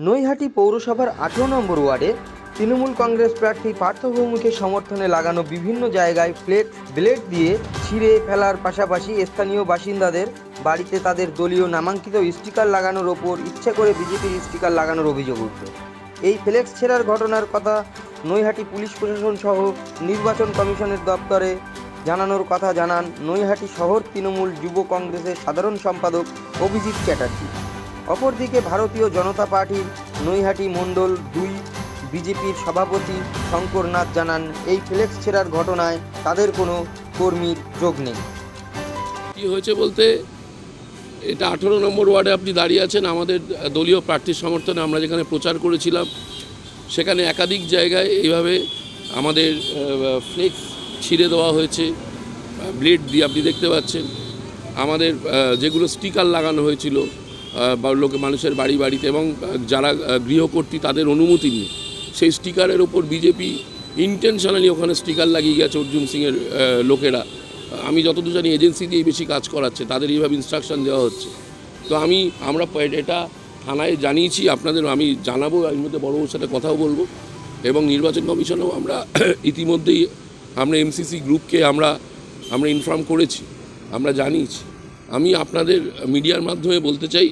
নৈহাটি পৌরসভার 18 নম্বর ওয়ার্ডে তৃণমূল কংগ্রেস প্রার্থী পার্থ ভৌমিকের সমর্থনে লাগানো বিভিন্ন জায়গায় ফ্লেক্স ব্লেড দিয়ে ছিঁড়ে ফেলার পাশাপাশি স্থানীয় বাসিন্দাদের বাড়িতে তাদের দলীয় নামাঙ্কিত স্টিকার লাগানোর ওপর ইচ্ছে করে বিজেপির স্টিকার লাগানোর অভিযোগ উঠল। এই ফ্লেক্স ছেঁড়ার ঘটনার কথা নৈহাটি পুলিশ প্রশাসন সহ নির্বাচন কমিশনের দপ্তরে জানানোর কথা জানান নৈহাটি শহর তৃণমূল যুব কংগ্রেসের সাধারণ সম্পাদক অভিজিৎ চ্যাটার্জি। অপরদিকে ভারতীয় জনতা পার্টির নৈহাটি মণ্ডল 2 বিজেপির সভাপতি শঙ্কর নাথ জানান, এই ফ্লেক্স ছেঁড়ার ঘটনায় তাদের কোনো কর্মীর যোগ নেই। কি হয়েছে বলতে, এটা 18 নম্বর ওয়ার্ডে আপনি দাঁড়িয়ে আছেন। আমাদের দলীয় প্রার্থীর সমর্থনে আমরা যেখানে প্রচার করেছিলাম সেখানে একাধিক জায়গায় এইভাবে আমাদের ফ্লেক্স ছিঁড়ে দেওয়া হয়েছে ব্লেড দিয়ে, আপনি দেখতে পাচ্ছেন। আমাদের যেগুলো স্টিকার লাগানো হয়েছিল মানুষের বাড়ি বাড়িতে এবং যারা গৃহকর্ত্রী তাদের অনুমতি নিয়ে, সেই স্টিকারের ওপর বিজেপি ইন্টেনশনালি ওখানে স্টিকার লাগিয়ে গেছে অর্জুন সিংয়ের লোকেরা। আমি যতদূর জানি এজেন্সি দিয়ে বেশি কাজ করাচ্ছে, তাদের এইভাবে ইনস্ট্রাকশন দেওয়া হচ্ছে। তো আমরা এটা থানায় জানিয়েছি, আপনাদের আমি জানাবো, এর মধ্যে বড়বাবুর সাথে কথাও বলবো এবং নির্বাচন কমিশনেও আমরা ইতিমধ্যেই আমরা এমসিসি গ্রুপকে আমরা ইনফর্ম করেছি, আমরা জানিয়েছি। আমি আপনাদের মিডিয়ার মাধ্যমে বলতে চাই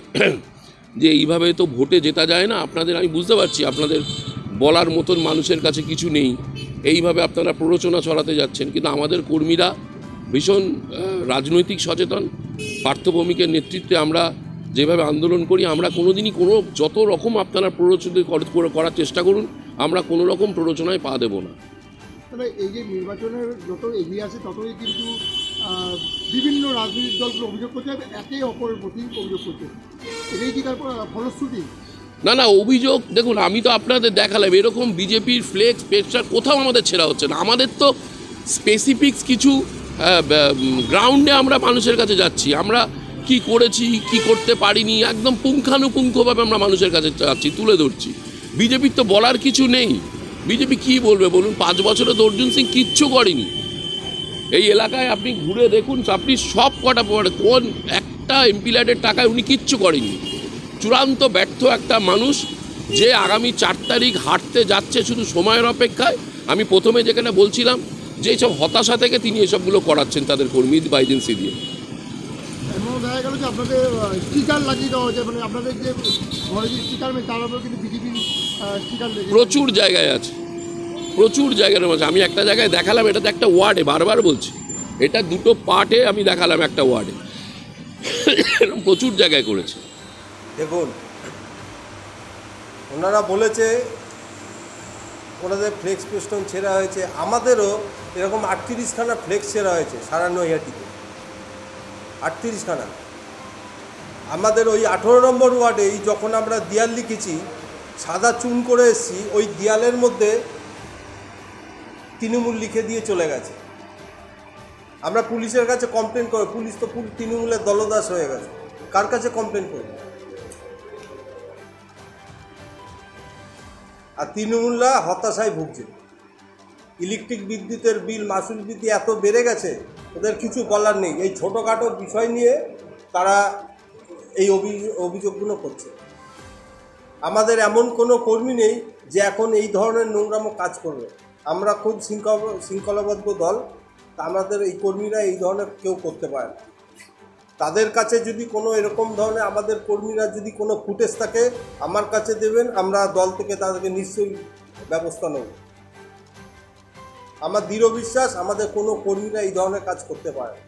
যে এইভাবে তো ভোটে জেতা যায় না। আমি বুঝতে পারছি আপনাদের বলার মতন মানুষের কাছে কিছু নেই, এইভাবে আপনারা প্ররোচনা ছড়াতে যাচ্ছেন, কিন্তু আমাদের কর্মীরা ভীষণ রাজনৈতিক সচেতন। পার্থ ভৌমিকের নেতৃত্বে আমরা যেভাবে আন্দোলন করি, আমরা কোনোদিনই যত রকম আপনারা প্ররোচনা করার চেষ্টা করুন, আমরা কোনো রকম প্ররোচনায় পা দেব না। তবে এই যে নির্বাচনের যত এগিয়ে আসে ততই কিন্তু বিভিন্ন রাজনৈতিক দলগুলো অভিযোগ করছে, একে অপরের প্রতি অভিযোগ করছে, এটাই কি তারপর ফলশ্রুতি? না, অভিযোগ দেখুন, আমি তো আপনাদের দেখালাম এরকম বিজেপির ফ্লেক্স পেস্টার কোথাও আমাদের ছেঁড়া হচ্ছে না। আমাদের তো স্পেসিফিক্স কিছু গ্রাউন্ডে আমরা মানুষের কাছে যাচ্ছি, আমরা কি করেছি কি করতে পারিনি একদম পুঙ্খানুপুঙ্খভাবে আমরা মানুষের কাছে যাচ্ছি, তুলে ধরছি। বিজেপির তো বলার কিছু নেই। বিজেপি কি বলবে বলুন? 5 বছরে তো অর্জুন সিং কিচ্ছু করেনি। এই এলাকায় আপনি ঘুরে দেখুন, আপনি সব কটা কোন একটা এমপি ল্যাডের টাকায় উনি কিচ্ছু করেনি। চূড়ান্ত ব্যর্থ একটা মানুষ, যে আগামী 4 তারিখ হাঁটতে যাচ্ছে শুধু সময়ের অপেক্ষায়। আমি প্রথমে যেখানে বলছিলাম যে এইসব হতাশা থেকে তিনি এসবগুলো করাচ্ছেন তাদের কর্মী বা এজেন্সি দিয়ে। দেখা গেল যে আপনাদের স্টিকার লাগিয়ে দেওয়া হয়েছে, মানে আপনাদের যে স্টিকার তার উপর কিন্তু বিজেপির স্টিকার প্রচুর জায়গায় আছে, প্রচুর জায়গার মাঝে। আমি একটা জায়গায় দেখালাম, এটা তো একটা ওয়ার্ডে, বারবার বলছি, এটা 2টো পার্টে আমি দেখালাম একটা ওয়ার্ডে, প্রচুর জায়গায় করেছে। দেখুন, ওনারা বলেছে ওনাদের ফ্লেক্স পেস্টন ছেঁড়া হয়েছে, আমাদেরও এরকম 38খানা ফ্লেক্স ছেঁড়া হয়েছে সারা নৈহাটিতে, 38খানা। আমাদের ওই 18 নম্বর ওয়ার্ডেই যখন আমরা দেয়াল লিখেছি, সাদা চুন করে এসেছি, ওই দেয়ালের মধ্যে তৃণমূল লিখে দিয়ে চলে গেছে। আমরা পুলিশের কাছে কমপ্লেন করি, পুলিশ তো তৃণমূলের দলদাস হয়ে গেছে, কার কাছে কমপ্লেন করব? আর তৃণমূলরা হতাশায় ভুগছে। ইলেকট্রিক বিদ্যুতের বিল, মাসুল বৃদ্ধি এত বেড়ে গেছে, ওদের কিছু বলার নেই। এই ছোটোখাটো বিষয় নিয়ে তারা এই অভিযোগগুলো করছে। আমাদের এমন কোনো কর্মী নেই যে এখন এই ধরনের নোংরামো কাজ করবে। আমরা খুব শৃঙ্খলাবদ্ধ দল, আমাদের এই কর্মীরা এই ধরনের কেউ করতে পারে না। তাদের কাছে যদি কোনো এরকম ধরনের আমাদের কর্মীরা যদি কোনো ফুটেজ থাকে আমার কাছে দেবেন, আমরা দল থেকে তাদেরকে নিশ্চয়ই ব্যবস্থা নেব। আমার দৃঢ় বিশ্বাস আমাদের কোনো কর্মীরা এই ধরনের কাজ করতে পারে না।